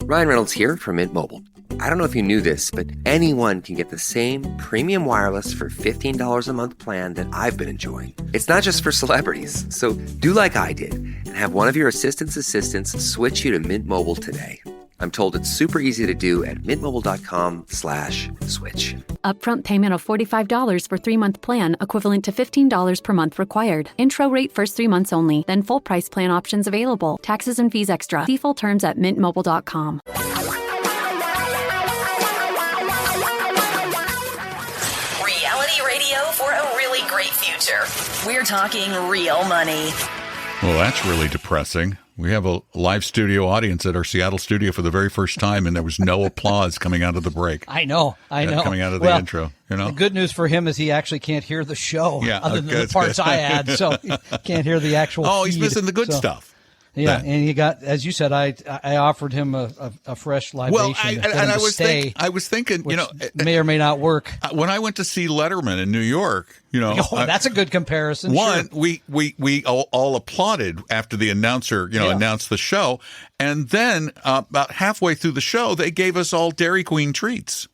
Ryan Reynolds here from Mint Mobile. I don't know if you knew this, but anyone can get the same premium wireless for $15 a month plan that I've been enjoying. It's not just for celebrities. So do like I did and have one of your assistants switch you to Mint Mobile today. I'm told it's super easy to do at mintmobile.com/switch. Upfront payment of $45 for 3-month plan, equivalent to $15 per month required. Intro rate first 3 months only, then full price plan options available. Taxes and fees extra. See full terms at mintmobile.com. Reality radio for a really great future. We're talking real money. Well, that's really depressing. We have a live studio audience at our Seattle studio for the very first time, and there was no applause coming out of the break. I know. Coming out of the intro, The good news for him is he actually can't hear the show other than the parts good. I add, so he can't hear the actual Oh, he's feed, missing the good stuff. Yeah, and he got, as you said, I offered him a fresh libation. Well, I was thinking, which may or may not work. When I went to see Letterman in New York, that's a good comparison. One, sure. we all applauded after the announcer, announced the show, and then about halfway through the show, they gave us all Dairy Queen treats.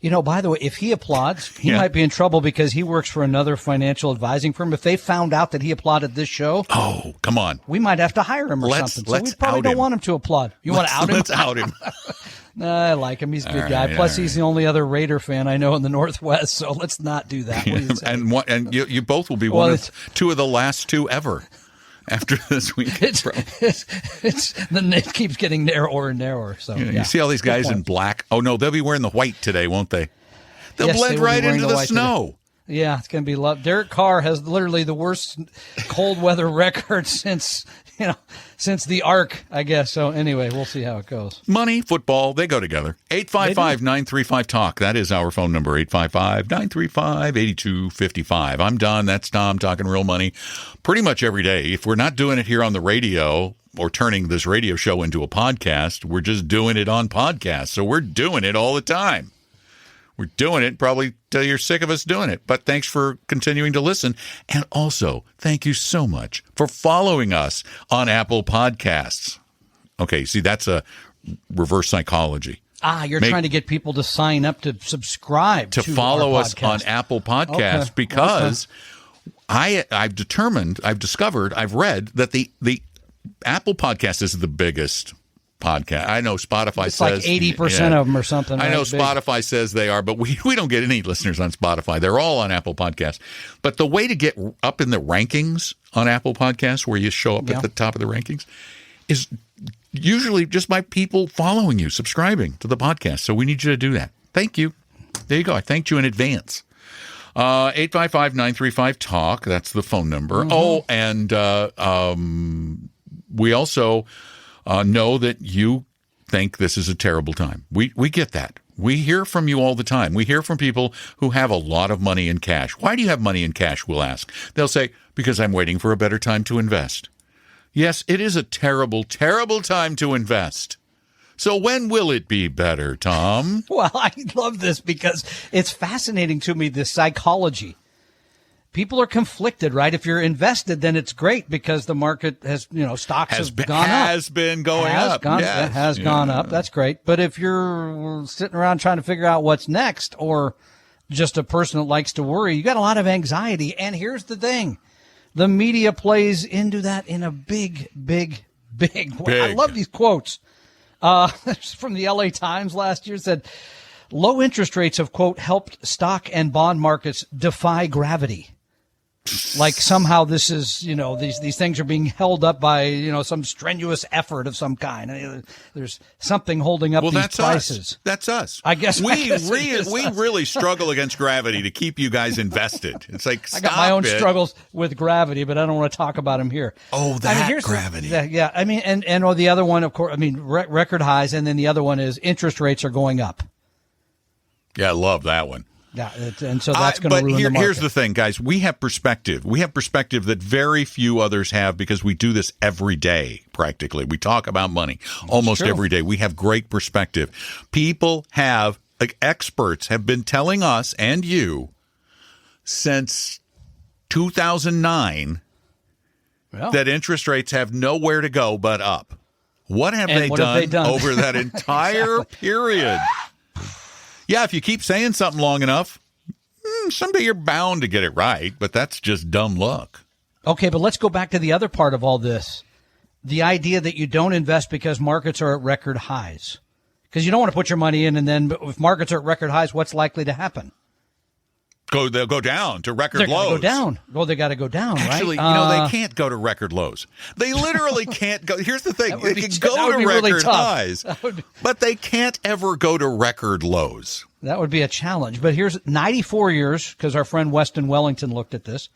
By the way, if he applauds, he might be in trouble because he works for another financial advising firm. If they found out that he applauded this show, oh, come on, we might have to hire him or something. So we probably don't want him to applaud. You want to out him? Let's out him. I like him. He's a good guy. Plus, he's the only other Raider fan I know in the Northwest. So let's not do that. And you both will be two of the last two ever. After this week, the net keeps getting narrower and narrower. So you see all these guys in black. Oh no, they'll be wearing the white today, won't they? They'll blend right into the snow. Today. Yeah, it's going to be love. Derek Carr has literally the worst cold weather record since the Ark, I guess. So anyway, we'll see how it goes. Money, football, they go together. 855-935-TALK. That is our phone number, 855-935-8255. I'm Don. That's Tom talking real money pretty much every day. If we're not doing it here on the radio or turning this radio show into a podcast, we're just doing it on podcast. So we're doing it all the time. We're doing it probably till you're sick of us doing it. But thanks for continuing to listen. And also, thank you so much for following us on Apple Podcasts. Okay, see, that's a reverse psychology. You're trying to get people to sign up to subscribe to follow our us podcast. on Apple Podcasts because I've read that the Apple Podcast is the biggest podcast. I know Spotify it's says like 80% of them or something. I know right? Spotify says they are, but we don't get any listeners on Spotify. They're all on Apple Podcasts. But the way to get up in the rankings on Apple Podcasts, where you show up at the top of the rankings, is usually just by people following you, subscribing to the podcast. So we need you to do that. Thank you. There you go. I thanked you in advance. 855-935-TALK. That's the phone number. Mm-hmm. Oh, and we also know that you think this is a terrible time. We get that. We hear from you all the time. We hear from people who have a lot of money in cash. Why do you have money in cash, we'll ask. They'll say, because I'm waiting for a better time to invest. Yes, it is a terrible, terrible time to invest. So when will it be better, Tom? Well, I love this because it's fascinating to me, the psychology. People are conflicted, right? If you're invested, then it's great because the market has, stocks have gone up. Has been going up. Has gone up. That's great. But if you're sitting around trying to figure out what's next or just a person that likes to worry, you got a lot of anxiety. And here's the thing. The media plays into that in a big way. I love these quotes. From the LA Times last year said, low interest rates have, quote, helped stock and bond markets defy gravity. Like somehow this is, these things are being held up by, some strenuous effort of some kind. There's something holding up these prices. That's us. I guess we really struggle against gravity to keep you guys invested. It's like, I got my own struggles with gravity, but I don't want to talk about them here. Oh, gravity. Yeah. I mean, and the other one, of course, record highs. And then the other one is interest rates are going up. Yeah, I love that one. Yeah, and so that's going to ruin the market. Here's the thing, guys. We have perspective. We have perspective that very few others have because we do this every day, practically. We talk about money almost every day. We have great perspective. People have, experts have been telling us and you since 2009 that interest rates have nowhere to go but up. What have And they what have they done? over that entire period? Yeah, if you keep saying something long enough, someday you're bound to get it right, but that's just dumb luck. Okay, but let's go back to the other part of all this. The idea that you don't invest because markets are at record highs. Because you don't want to put your money in, and then if markets are at record highs, what's likely to happen? They'll go down to record They're lows. Go down. Well, they got to go down, Actually, right? they can't go to record lows. They literally can't go. Here's the thing. That would They be can t- that go would to be really record tough. highs, That would- but they can't ever go to record lows. That would be a challenge. But here's 94 years, because our friend Weston Wellington looked at this.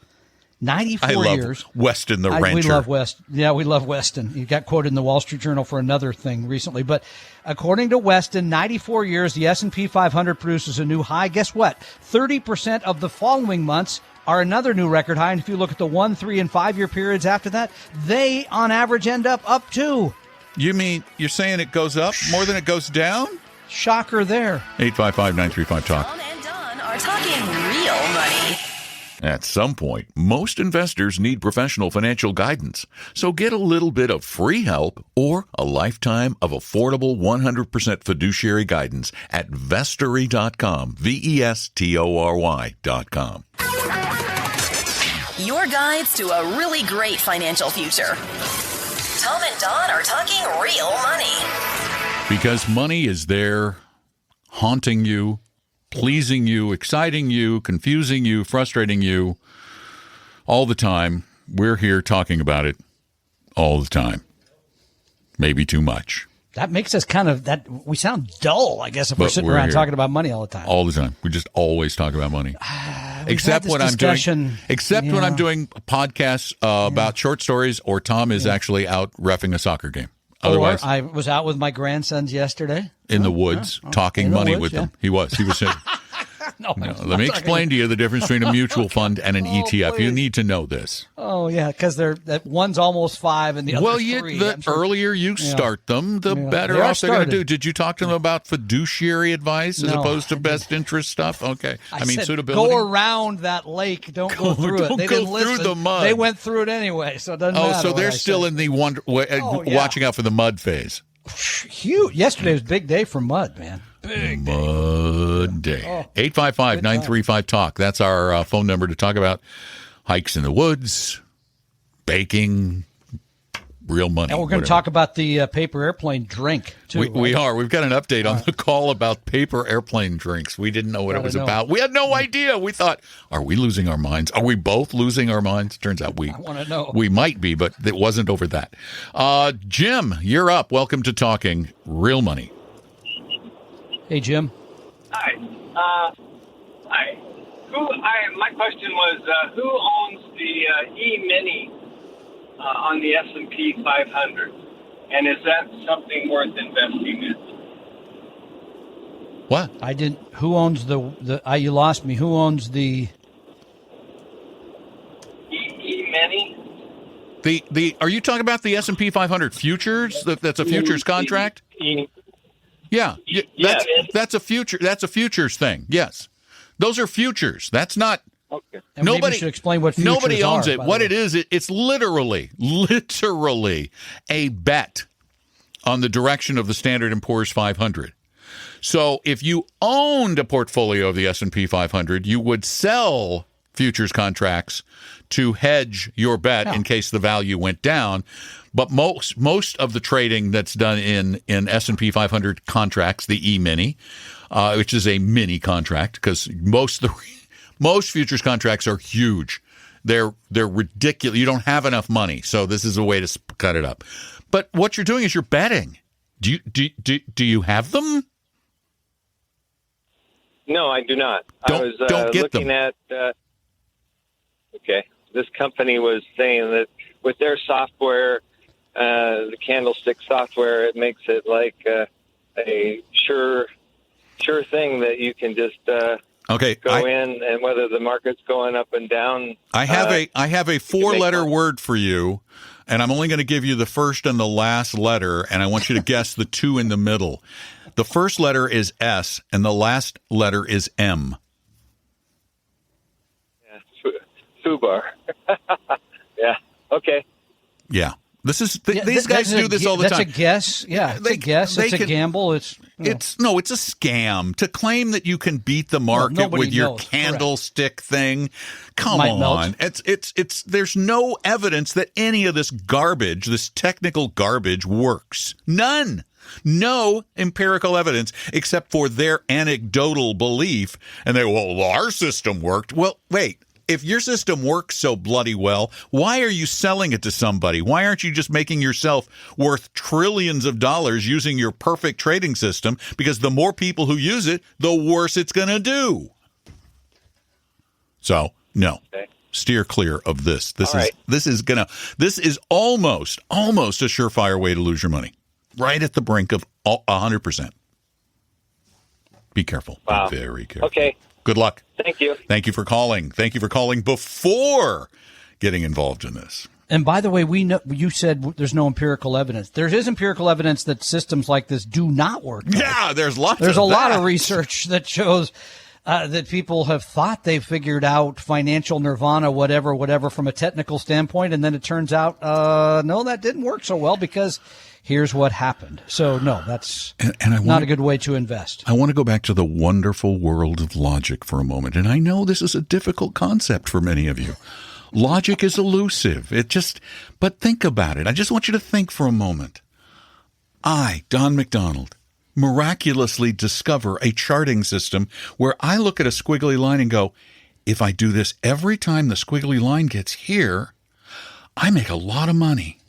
94 I love years. Weston the rancher. We love West. Yeah, we love Weston. He got quoted in the Wall Street Journal for another thing recently. But according to Weston, 94 years, the S&P 500 produces a new high. Guess what? 30% of the following months are another new record high. And if you look at the 1, 3, and 5 year periods after that, they on average end up too. You mean you're saying it goes up more than it goes down? Shocker there. 855-935-TALK. Tom and Don are talking real money. At some point, most investors need professional financial guidance. So get a little bit of free help or a lifetime of affordable 100% fiduciary guidance at Vestory.com, Vestory.com. Your guides to a really great financial future. Tom and Don are talking real money. Because money is there, haunting you, pleasing you, exciting you, confusing you, frustrating you all the time. We're here talking about it all the time. Maybe too much. That makes us we sound dull, I guess, if we're But sitting we're around here. talking about money all the time. All the time. We just always talk about money. Except had this when I'm doing discussion. when Yeah. I'm doing podcasts about short stories or Tom is actually out reffing a soccer game. Otherwise, Or I was out with my grandsons yesterday. in the woods, talking in the money woods, with yeah. them. He was saying, No, let me explain to you the difference between a mutual fund and an ETF. You please. need to know this. Oh yeah, because one's almost 5 and the other Well, 3. the I'm sure- earlier you start them, the better They are off they're going to started. do. Did you talk to them about fiduciary advice as No, opposed to best interest stuff? Okay. I mean, said, suitability. Go around that lake. Don't go through it. don't They go didn't through listen. the mud. They went through it anyway, so it doesn't Oh, matter. so what they're I still said. in the yeah. watching out for the mud phase. Huge. Yesterday was a big day for mud, man. Mud day. 855-935-TALK. That's our phone number to talk about hikes in the woods, baking, real money. And we're going to whatever. talk about the paper airplane drink, too. We right? are. We've got an update on the call about paper airplane drinks. We didn't know what it Gotta was know. about. We had no idea. We thought, are we losing our minds? Are we both losing our minds? Turns out I want to know. we might be, but it wasn't over that. Jim, you're up. Welcome to Talking Real Money. Hey, Jim. Hi. Hi. My question was, who owns the E-mini on the S&P 500? And is that something worth investing in? What? I didn't. Who owns you lost me. Who owns the? E-mini? Are you talking about the S&P 500 futures? That's a futures contract? Yeah, Yes. that's a future. That's a futures thing. Yes, those are futures. That's not. Okay. And maybe we should explain what futures nobody owns are, it. by What the it is, it's literally a bet on the direction of the Standard & Poor's 500. So if you owned a portfolio of the S&P 500, you would sell futures contracts to hedge your bet in case the value went down. But most of the trading that's done in S&P 500 contracts, the E-mini, which is a mini contract, because most futures contracts are huge. They're ridiculous. You don't have enough money, so this is a way to cut it up. But what you're doing is you're betting. Do you have them? No, I do not. Don't get looking them. at. Okay, this company was saying that with their software, the Candlestick software, it makes it like a sure thing that you can just Okay. go in, and whether the market's going up and down. I have a 4-letter money. word for you, and I'm only going to give you the first and the last letter, and I want you to guess the two in the middle. The first letter is S, and the last letter is M. Fubar. Yeah. Okay. Yeah. These guys do this all the time. That's a guess. Yeah, it's a guess. It's a gamble. It's a scam to claim that you can beat the market with your candlestick thing. Come on. It's there's no evidence that any of this garbage, this technical garbage works. None. No empirical evidence except for their anecdotal belief. And our system worked. Well, wait. If your system works so bloody well, why are you selling it to somebody? Why aren't you just making yourself worth trillions of dollars using your perfect trading system? Because the more people who use it, the worse it's going to do. So, no. Okay. Steer clear of this. This is almost a surefire way to lose your money. Right at the brink of 100%. Be careful. Wow. Be very careful. Okay. Good luck. Thank you. Thank you for calling. Thank you for calling before getting involved in this. And by the way, we know you said there's no empirical evidence. There is empirical evidence that systems like this do not work. Yeah, there's a lot of research that shows that people have thought they figured out financial nirvana, whatever, from a technical standpoint, and then it turns out, no, that didn't work so well because here's what happened. So, no, that's not a good way to invest. I want to go back to the wonderful world of logic for a moment. And I know this is a difficult concept for many of you. Logic is elusive. But think about it. I just want you to think for a moment. I, Don McDonald, miraculously discover a charting system where I look at a squiggly line and go, if I do this every time the squiggly line gets here, I make a lot of money.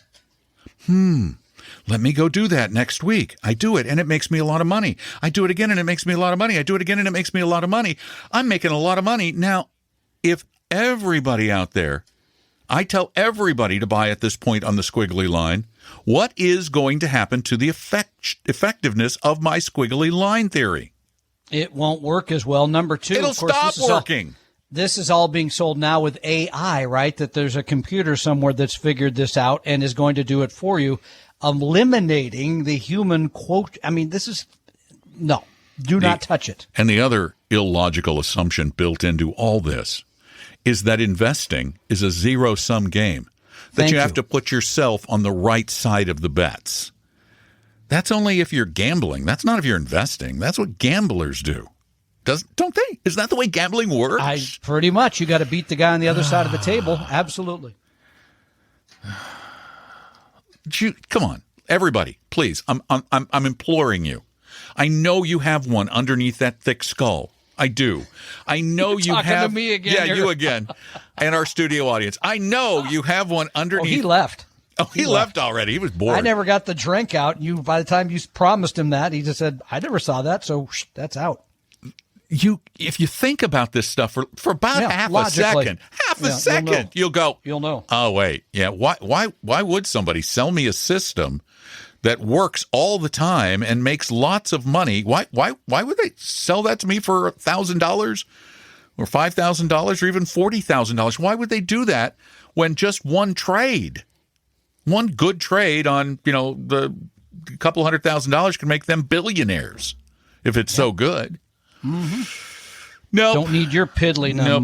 Let me go do that next week. I do it, and it makes me a lot of money. I do it again, and it makes me a lot of money. I do it again, and it makes me a lot of money. I'm making a lot of money. Now, if everybody out there, I tell everybody to buy at this point on the squiggly line, what is going to happen to the effectiveness of my squiggly line theory? It won't work as well. Number two, it'll of course, stop working. This is all being sold now with AI, right? That there's a computer somewhere that's figured this out and is going to do it for you, eliminating the human quote. I mean, do not touch it. And the other illogical assumption built into all this is that investing is a zero-sum game, that you have to put yourself on the right side of the bets. That's only if you're gambling. That's not if you're investing. That's what gamblers do. Don't they? Isn't that the way gambling works? Pretty much. You got to beat the guy on the other side of the table. Absolutely. Come on, everybody, please. I'm imploring you. I know you have one underneath that thick skull. I do. I know you have. Talking to me again. Yeah, you again, and our studio audience. I know you have one underneath. Oh, he left. Oh, he left already. He was bored. I never got the drink out. By the time you promised him that, he just said, "I never saw that, so that's out." If you think about this stuff for about half a second, you'll know. Oh wait, yeah. Why would somebody sell me a system that works all the time and makes lots of money? Why would they sell that to me for $1,000 or $5,000 or even $40,000? Why would they do that when just one good trade on the couple $100,000 can make them billionaires if it's so good? Mm-hmm. No, don't need your piddly money.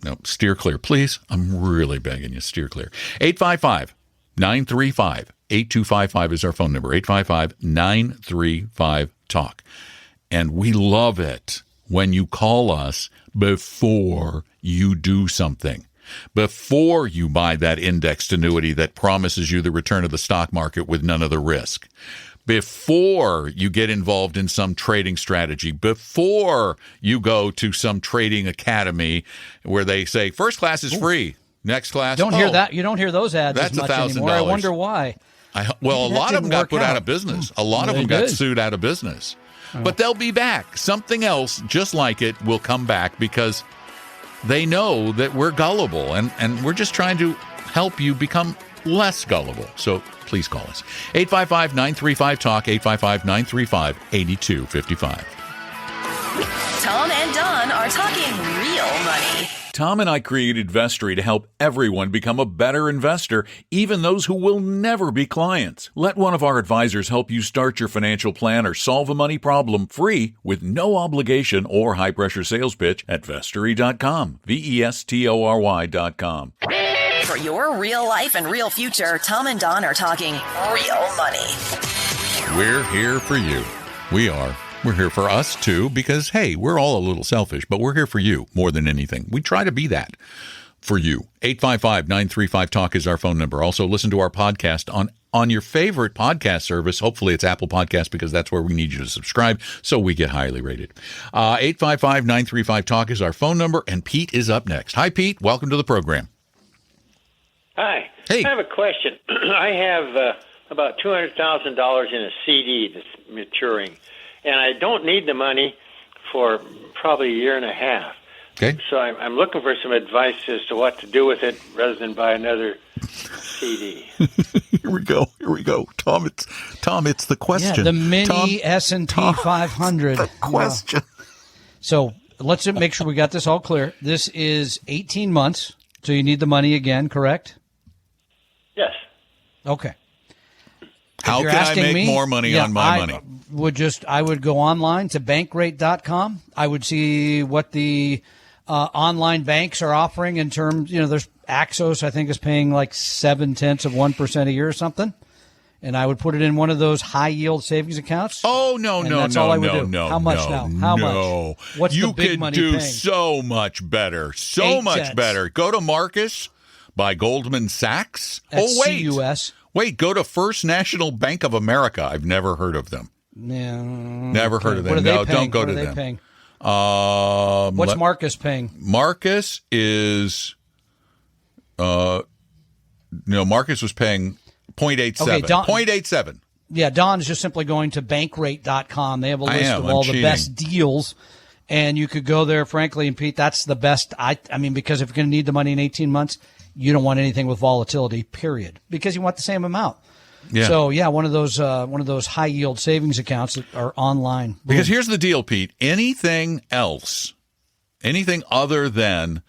Nope. Steer clear, please. I'm really begging you, steer clear. 855-935-8255 is our phone number. 855-935-TALK. And we love it when you call us before you do something. Before you buy that indexed annuity that promises you the return of the stock market with none of the risk. Before you get involved in some trading strategy, before you go to some trading academy where they say first class is free, next class. Don't hear that. You don't hear those ads as much anymore. I wonder why. A lot of them got put out of business. A lot of them got sued out of business. But they'll be back. Something else just like it will come back because they know that we're gullible and we're just trying to help you become less gullible. So please call us. 855-935-TALK, 855-935-8255. Tom and Don are talking real money. Tom and I created Vestory to help everyone become a better investor, even those who will never be clients. Let one of our advisors help you start your financial plan or solve a money problem free with no obligation or high-pressure sales pitch at Vestory.com, Vestory.com. For your real life and real future, Tom and Don are talking real money. We're here for you. We are. We're here for us, too, because, hey, we're all a little selfish, but we're here for you more than anything. We try to be that for you. 855-935-TALK is our phone number. Also, listen to our podcast on your favorite podcast service. Hopefully, it's Apple Podcasts, because that's where we need you to subscribe so we get highly rated. 855-935-TALK is our phone number, and Pete is up next. Hi, Pete. Welcome to the program. Hi. Hey. I have a question. I have about $200,000 in a CD that's maturing, and I don't need the money for probably a year and a half. Okay. So I'm looking for some advice as to what to do with it rather than buy another CD. Here we go. Tom, it's the question. Yeah, the mini S&P 500. The question. So let's make sure we got this all clear. This is 18 months, so you need the money again, correct? Yes. Okay. How can I make more money on my money? I would go online to bankrate.com. I would see what the online banks are offering in terms, there's Axos, I think, is paying like 0.7% a year or something. And I would put it in one of those high yield savings accounts. Oh, no. How much now? How much? What's the big money paying? You could do so much better. Much better. Go to Marcus by Goldman Sachs. That's wait. CUS. Wait, go to First National Bank of America. I've never heard of them. Yeah. Never heard of them. What are they No, paying? don't go what to are they them. Paying? What's Marcus paying? Marcus is, Marcus was paying 0.87. Okay, 0.87. Yeah, Don is just simply going to bankrate.com. They have a list of all the best deals, and you could go there, frankly, and Pete, that's the best. I mean, because if you're going to need the money in 18 months, you don't want anything with volatility, period, because you want the same amount. Yeah. So, one of those high yield savings accounts that are online. Boom. Because here's the deal, Pete. Anything other than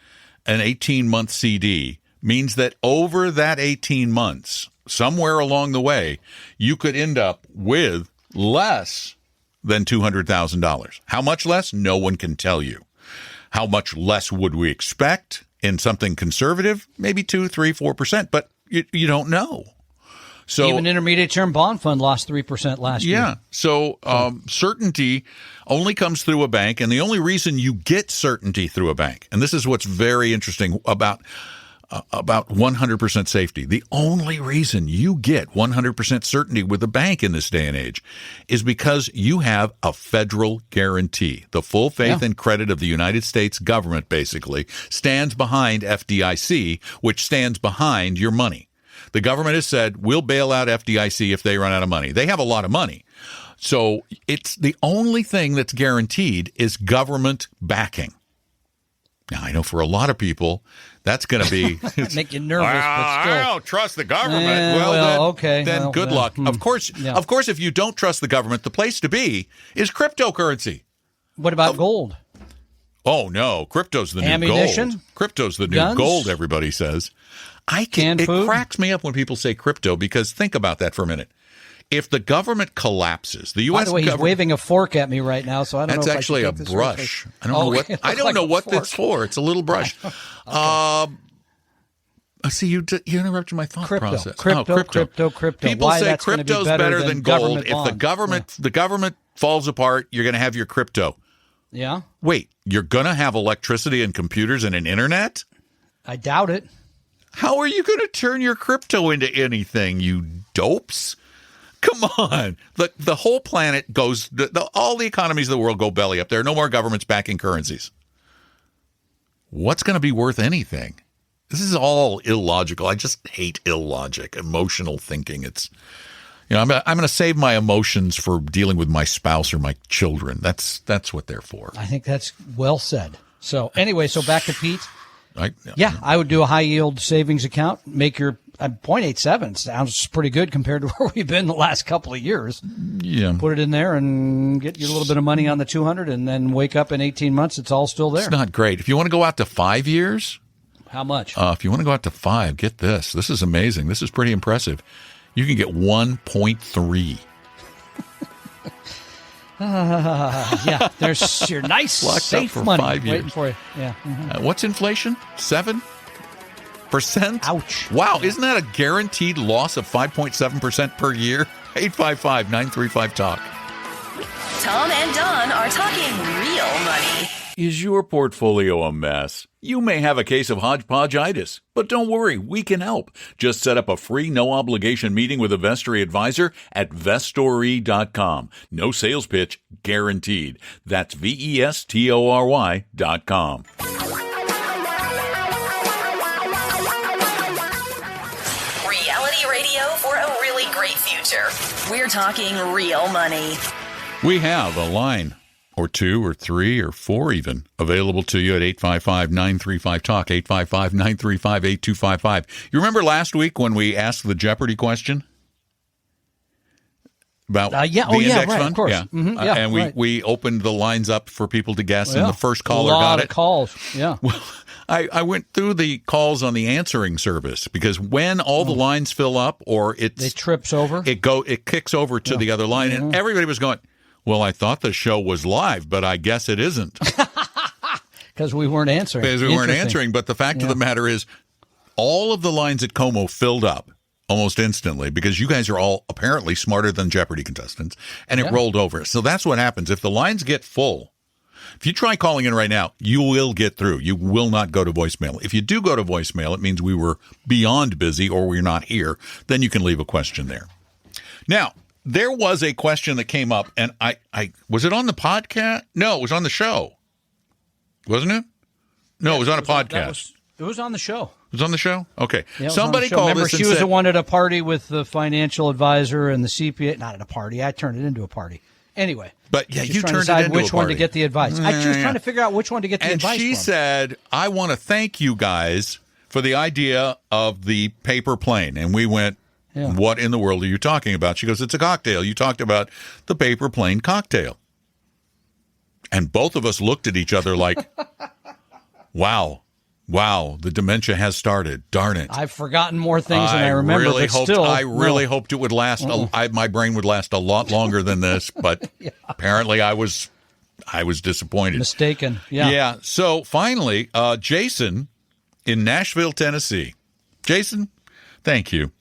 an 18-month CD means that over that 18 months, somewhere along the way, you could end up with less than $200,000. How much less? No one can tell you. How much less would we expect in something conservative? Maybe 2, 3, 4%, but you don't know. So even intermediate term bond fund lost 3% last year. Yeah. So certainty only comes through a bank, and the only reason you get certainty through a bank, and this is what's very interesting about 100% safety. The only reason you get 100% certainty with a bank in this day and age is because you have a federal guarantee. The full faith and credit of the United States government basically stands behind FDIC, which stands behind your money. The government has said, we'll bail out FDIC if they run out of money. They have a lot of money. So it's the only thing that's guaranteed is government backing. Now, I know for a lot of people, that's going to be make you nervous, but still. I don't trust the government. Then good luck. Of course, if you don't trust the government, the place to be is cryptocurrency. What about gold? Oh, no. Crypto's the ammunition? New gold. Crypto's the Guns? new gold, everybody says. It cracks me up when people say crypto, because think about that for a minute. If the government collapses, the U.S. By the way, he's waving a fork at me right now, so I don't know. That's actually a brush. I don't know what that's for. It's a little brush. See, you interrupted my thought process. Crypto. People say crypto's better than gold. If the government falls apart, you're going to have your crypto. Yeah. Wait, you're going to have electricity and computers and an internet? I doubt it. How are you going to turn your crypto into anything, you dopes? Come on. The whole planet goes, all the economies of the world go belly up. There are no more governments backing currencies. What's going to be worth anything? This is all illogical. I just hate illogic, emotional thinking. It's, I'm going to save my emotions for dealing with my spouse or my children. That's what they're for. I think that's well said. So anyway, back to Pete. Yeah, I would do a high yield savings account. Make your 0.87 sounds pretty good compared to where we've been the last couple of years. Yeah, put it in there and get you a little bit of money on the 200, and then wake up in 18 months, it's all still there. It's not great. If you want to go out to 5 years, how much? If you want to go out to 5, get this. This is amazing. This is pretty impressive. You can get 1.3. Yeah, there's your nice locked safe up for money 5 years waiting for you. Yeah. What's inflation? 7? Ouch. Wow, isn't that a guaranteed loss of 5.7% per year? 855-935-TALK. Tom and Don are talking real money. Is your portfolio a mess? You may have a case of hodgepodgeitis, but don't worry, we can help. Just set up a free, no-obligation meeting with a Vestory advisor at Vestory.com. No sales pitch, guaranteed. That's Vestory.com. Reality radio for a really great future. We're talking real money. We have a line or two or three or four even available to you at 855-935-TALK, 855-935-8255. You remember last week when we asked the Jeopardy question? About the index right, fund? of course. Yeah. Mm-hmm, And we opened the lines up for people to guess, and the first caller got it. A lot got of it. calls, yeah. Well, I went through the calls on the answering service because when all the lines fill up or it trips over, it kicks over to the other line, and everybody was going, well, I thought the show was live, but I guess it isn't. Because we weren't answering. Because we weren't answering. But the fact of the matter is, all of the lines at Como filled up almost instantly because you guys are all apparently smarter than Jeopardy contestants, and it rolled over. So that's what happens. If the lines get full, if you try calling in right now, you will get through. You will not go to voicemail. If you do go to voicemail, it means we were beyond busy or we're not here. Then you can leave a question there. Now, there was a question that came up, and I was it on the podcast? No, it was on the show. Wasn't it? No, it was on a podcast. It was on the show. It was on the show? Okay. Yeah, somebody called Remember, us and she was said, the one at a party with the financial advisor and the CPA. Not at a party. I turned it into a party. Anyway. But yeah, she's you trying turned to decide it into which a one party. to get the advice. She was trying to figure out which one to get the advice And she from. said, I want to thank you guys for the idea of the paper plane. And we went, what in the world are you talking about? She goes, it's a cocktail. You talked about the paper plane cocktail. And both of us looked at each other like, wow, the dementia has started. Darn it. I've forgotten more things than I remember, but still. I really hoped it would last. My brain would last a lot longer than this, but apparently I was disappointed. Mistaken. Yeah. Yeah. So finally, Jason in Nashville, Tennessee. Jason, thank you.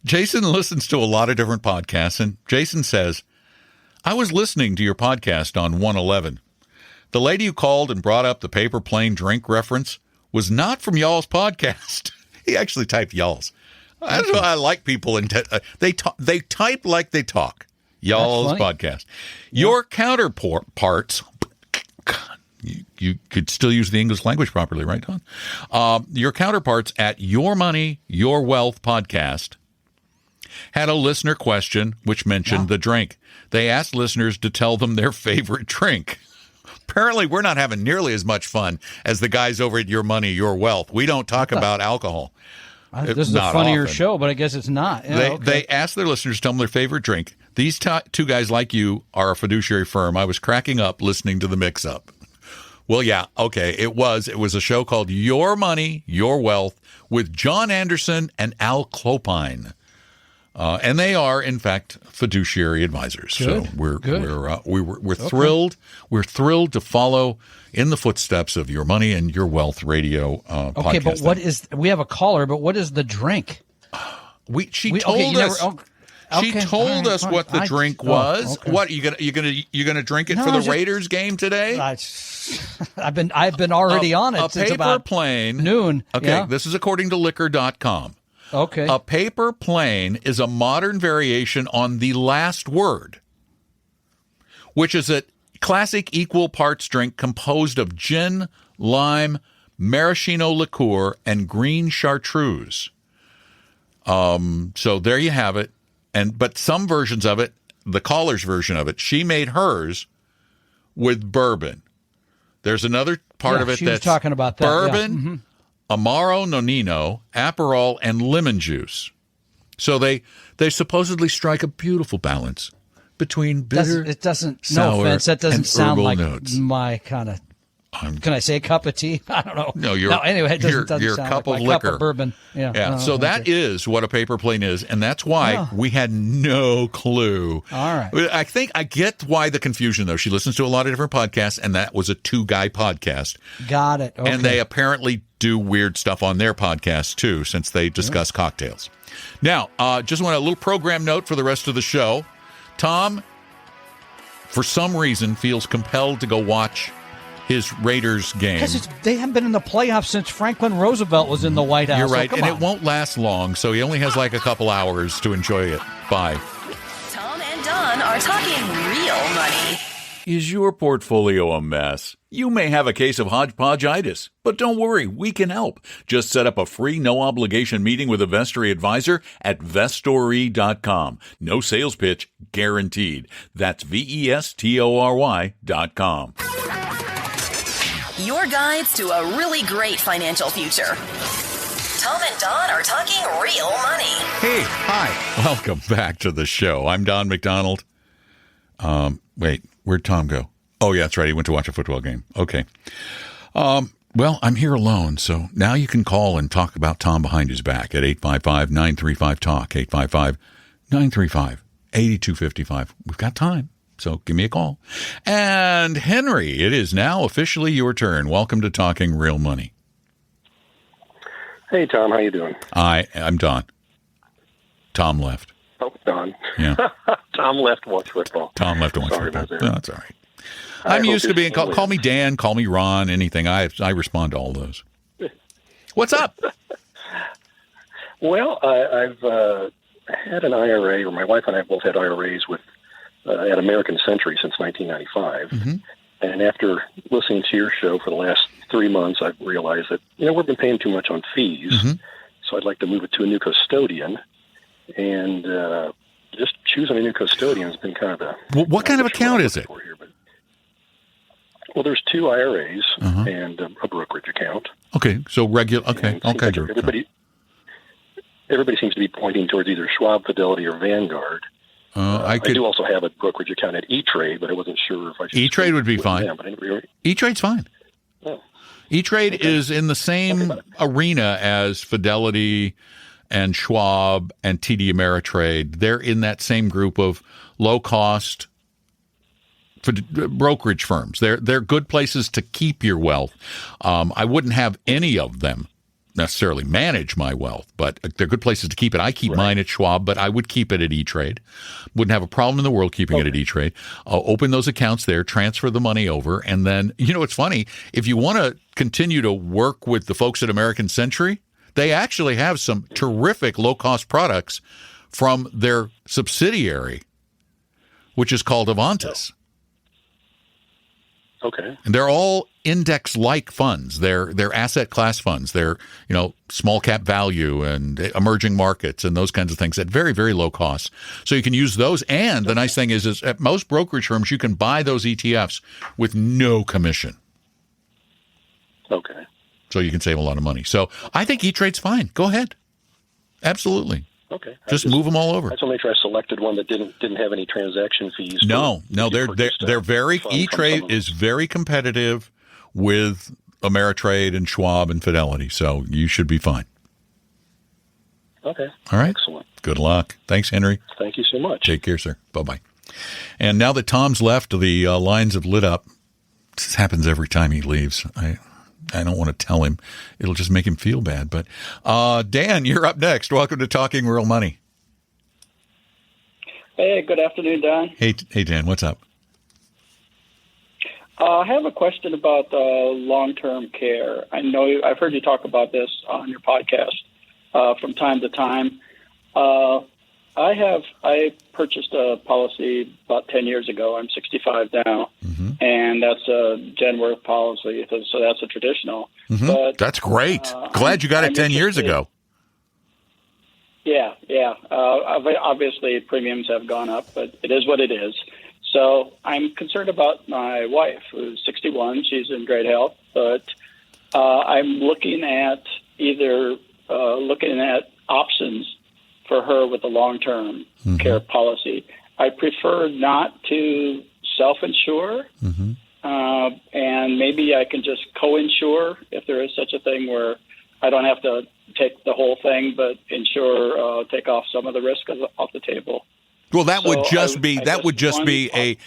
Jason listens to a lot of different podcasts, and Jason says, I was listening to your podcast on 111. The lady who called and brought up the paper plane drink reference was not from y'all's podcast. He actually typed y'all's. I don't know. I like people they type like they talk. Y'all's podcast. Your counterparts. You could still use the English language properly, right, Don? Your counterparts at Your Money, Your Wealth podcast had a listener question which mentioned the drink. They asked listeners to tell them their favorite drink. Apparently, we're not having nearly as much fun as the guys over at Your Money, Your Wealth. We don't talk about alcohol. This is a funnier show, but I guess it's not. Yeah, they asked their listeners to tell them their favorite drink. These two guys like you are a fiduciary firm. I was cracking up listening to the mix-up. Well, yeah, okay, it was a show called Your Money, Your Wealth with John Anderson and Al Clopine. And they are, in fact, fiduciary advisors. Good. So we're thrilled. We're thrilled to follow in the footsteps of Your Money and Your Wealth radio podcast. Okay, but we have a caller, but what is the drink? She told us what the drink was. Okay. What you gonna drink it for the Raiders game today? I've been already on it since about noon. Okay, this is according to liquor.com. Okay. A paper plane is a modern variation on the last word, which is a classic equal parts drink composed of gin, lime, maraschino liqueur, and green chartreuse. So there you have it. But some versions of it, the caller's version of it, she made hers with bourbon. There's another part of it she that's was talking about that. bourbon, Amaro Nonino, Aperol, and lemon juice. So they supposedly strike a beautiful balance between bitter, it doesn't. sour, No offense, that doesn't and sound herbal like notes. my kind of Can I say a cup of tea? I don't know. No, anyway, it doesn't your sound cup like of my liquor. Cup of bourbon. Yeah. So that is what a paper plane is, and that's why we had no clue. All right. I think I get why the confusion, though. She listens to a lot of different podcasts, and that was a two-guy podcast. Got it. Okay. And they apparently do weird stuff on their podcast, too, since they discuss cocktails. Now, just want a little program note for the rest of the show. Tom, for some reason, feels compelled to go watch his Raiders game. Because they haven't been in the playoffs since Franklin Roosevelt was in the White House. You're right, so and it won't last long, so he only has like a couple hours to enjoy it. Bye. Tom and Don are talking real money. Is your portfolio a mess? You may have a case of hodgepodgeitis, but don't worry, we can help. Just set up a free, no-obligation meeting with a Vestory advisor at Vestory.com. No sales pitch, guaranteed. That's Vestory.com. Your guides to a really great financial future. Tom and Don are talking real money. Hey, hi. Welcome back to the show. I'm Don McDonald. Wait, where'd Tom go? Oh, yeah, that's right. He went to watch a football game. Okay. Well, I'm here alone, so now you can call and talk about Tom behind his back at 855-935-TALK, 855-935-8255. We've got time, so give me a call. And Henry, it is now officially your turn. Welcome to Talking Real Money. Hey, Tom, how you doing? I'm Don. Tom left. Oh, Don. Yeah. Tom left watch football. Tom left to watch Sorry football. about that. No, that's all right. I'm used to being called. Call me Dan. Call me Ron. Anything. I respond to all those. What's up? Well, I've had an IRA, or my wife and I both had IRAs with at American Century since 1995. Mm-hmm. And after listening to your show for the last 3 months, I've realized that we've been paying too much on fees. Mm-hmm. So I'd like to move it to a new custodian. And just choosing a new custodian has been kind of a... What kind of account is it? Well, there's 2 IRAs and a brokerage account. Okay, so regular. Okay, okay. Everybody seems to be pointing towards either Schwab, Fidelity, or Vanguard. I do also have a brokerage account at E-Trade, but I wasn't sure if I should... E-Trade would be fine. E-Trade's fine. Oh. E-Trade is in the same arena as Fidelity and Schwab and TD Ameritrade. They're in that same group of low-cost brokerage firms. They're good places to keep your wealth. I wouldn't have any of them necessarily manage my wealth, but they're good places to keep it. I keep mine at Schwab, but I would keep it at E-Trade. Wouldn't have a problem in the world keeping it at E-Trade. Open those accounts there, transfer the money over, and then, it's funny, if you want to continue to work with the folks at American Century, they actually have some terrific low-cost products from their subsidiary, which is called Avantis. Okay. And they're all index-like funds. They're asset class funds. They're, small cap value and emerging markets and those kinds of things at very, very low cost. So you can use those. And the nice thing is at most brokerage firms, you can buy those ETFs with no commission. Okay. So you can save a lot of money. So I think E-Trade's fine. Go ahead. Absolutely. Okay. Just move them all over. I just want to make sure I selected one that didn't have any transaction fees. No, they're very. E-Trade is very competitive with Ameritrade and Schwab and Fidelity, so you should be fine. Okay. All right. Excellent. Good luck. Thanks, Henry. Thank you so much. Take care, sir. Bye-bye. And now that Tom's left, the lines have lit up. This happens every time he leaves. I don't want to tell him. It'll just make him feel bad. But Dan, you're up next. Welcome to Talking Real Money. Hey, good afternoon, Don. Hey, Dan, what's up? I have a question about long-term care. I've heard you talk about this on your podcast from time to time. I purchased a policy about 10 years ago. I'm 65 now, and that's a Genworth policy, so that's a traditional. But, that's great. Glad you got it 10 years ago. Yeah. Obviously, premiums have gone up, but it is what it is. So I'm concerned about my wife, who's 61. She's in great health, but I'm looking at options for her with a long-term care policy. I prefer not to self-insure and maybe I can just co-insure if there is such a thing where I don't have to take the whole thing, but take off some of the risk off the table. Well, that would just be a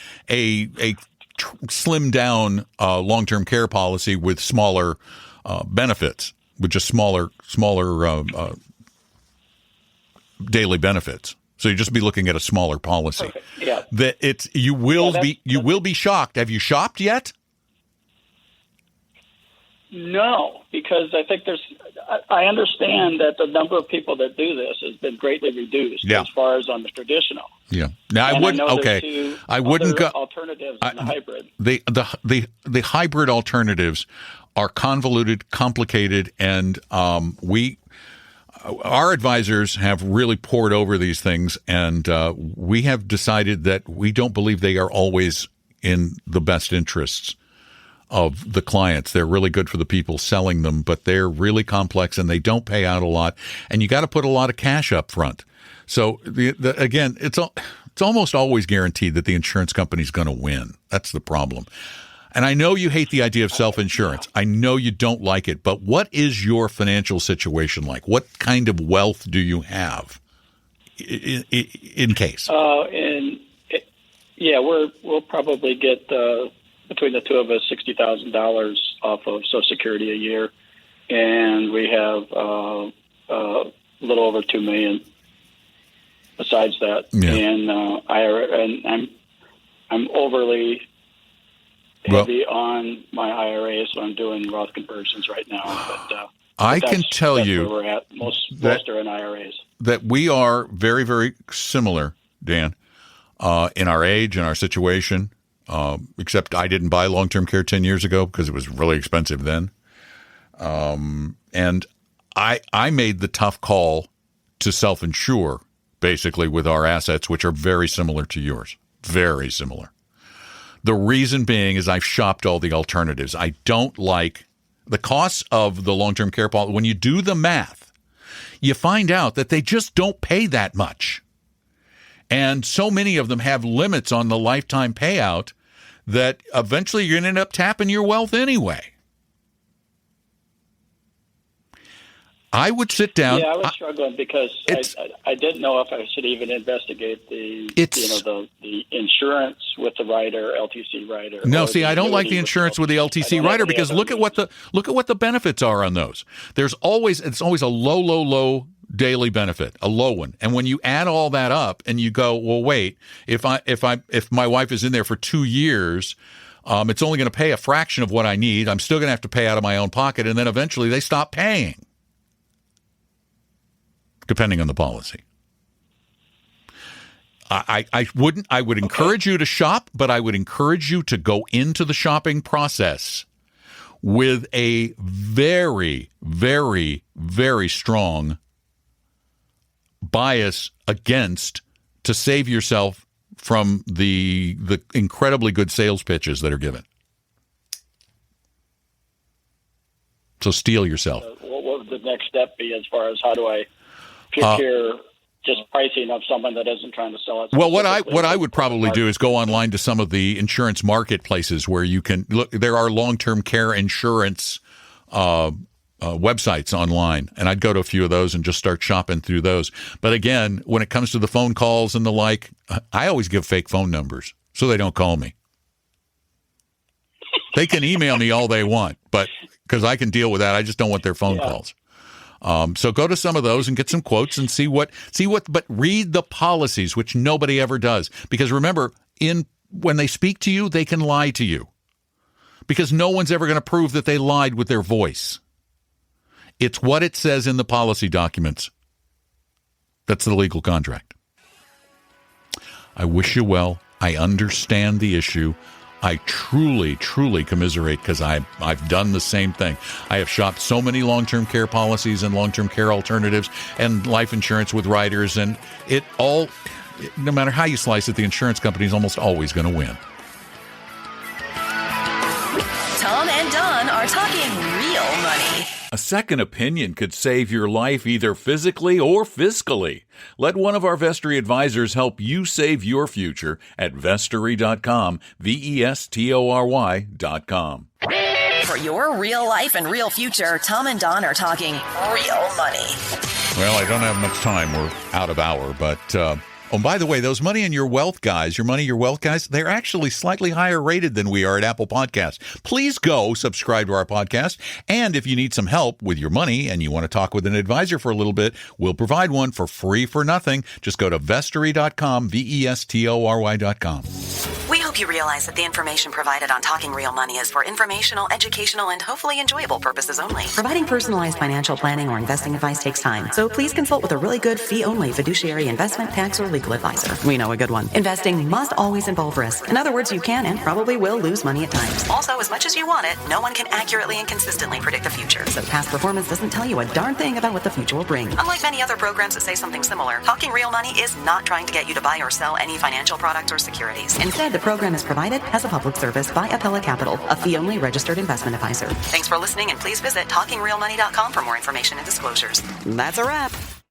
slimmed down long-term care policy with smaller benefits, with just smaller daily benefits. So you'd just be looking at a smaller policy. Perfect. Yeah. You will be shocked. Have you shopped yet? No, because I think I understand that the number of people that do this has been greatly reduced as far as on the traditional. Yeah. Now I wouldn't go alternatives in the hybrid. The hybrid alternatives are convoluted, complicated, and our advisors have really poured over these things, and we have decided that we don't believe they are always in the best interests of the clients. They're really good for the people selling them, but they're really complex and they don't pay out a lot, and you got to put a lot of cash up front. So again, it's almost always guaranteed that the insurance company is going to win. That's the problem. And I know you hate the idea of self-insurance. I know you don't like it, but what is your financial situation like? What kind of wealth do you have in case? We'll probably get between the two of us $60,000 off of Social Security a year, and we have a little over $2 million besides that. Yeah. And I'm overly heavy on my IRA, so I'm doing Roth conversions right now. But I can tell you where we're at. Most are in IRAs. That we are very, very similar, Dan, in our age and our situation. Except I didn't buy long-term care 10 years ago because it was really expensive then. And I made the tough call to self-insure, basically, with our assets, which are very similar to yours. Very similar. The reason being is I've shopped all the alternatives. I don't like the costs of the long-term care policy. When you do the math, you find out that they just don't pay that much. And so many of them have limits on the lifetime payout that eventually you're going to end up tapping your wealth anyway. I would sit down. Yeah, I was struggling because I didn't know if I should even investigate the insurance with the rider, LTC rider. No, see, I don't like the insurance with the LTC rider because look at what the benefits are on those. It's always a low daily benefit, a low one. And when you add all that up and you go, well, wait, if my wife is in there for 2 years, it's only going to pay a fraction of what I need. I'm still going to have to pay out of my own pocket, and then eventually they stop paying, depending on the policy. I would encourage you to shop, but I would encourage you to go into the shopping process with a very, very, very strong bias against to save yourself from the incredibly good sales pitches that are given. So steel yourself. What would the next step be as far as how do I procure just pricing of someone that isn't trying to sell it? Well, what I would probably do is go online to some of the insurance marketplaces where you can look. There are long-term care insurance websites online, and I'd go to a few of those and just start shopping through those. But again, when it comes to the phone calls and the like, I always give fake phone numbers so they don't call me. They can email me all they want, but because I can deal with that, I just don't want their phone calls. So go to some of those and get some quotes and see what, but read the policies, which nobody ever does. Because remember, when they speak to you, they can lie to you. Because no one's ever going to prove that they lied with their voice. It's what it says in the policy documents. That's the legal contract. I wish you well. I understand the issue. I truly, truly commiserate because I've done the same thing. I have shopped so many long-term care policies and long-term care alternatives and life insurance with riders, and it all, no matter how you slice it, the insurance company is almost always going to win. Tom and Don are talking real money. A second opinion could save your life either physically or fiscally. Let one of our Vestory advisors help you save your future at Vestory.com, Vestory.com. For your real life and real future, Tom and Don are talking real money. Well, I don't have much time. We're out of hour, but... Oh, by the way, those Money and Your Wealth guys, they're actually slightly higher rated than we are at Apple Podcasts. Please go subscribe to our podcast. And if you need some help with your money and you want to talk with an advisor for a little bit, we'll provide one for free for nothing. Just go to Vestory.com, Vestory.com. We hope you realize that the information provided on Talking Real Money is for informational, educational, and hopefully enjoyable purposes only. Providing personalized financial planning or investing advice takes time, so please consult with a really good fee-only fiduciary investment, tax, or legal advisor. We know a good one. Investing must always involve risk. In other words, you can and probably will lose money at times. Also, as much as you want it, no one can accurately and consistently predict the future, so past performance doesn't tell you a darn thing about what the future will bring. Unlike many other programs that say something similar, Talking Real Money is not trying to get you to buy or sell any financial products or securities. Instead, the program is provided as a public service by Apella Capital, a fee-only registered investment advisor. Thanks for listening, and please visit TalkingRealMoney.com for more information and disclosures. That's a wrap.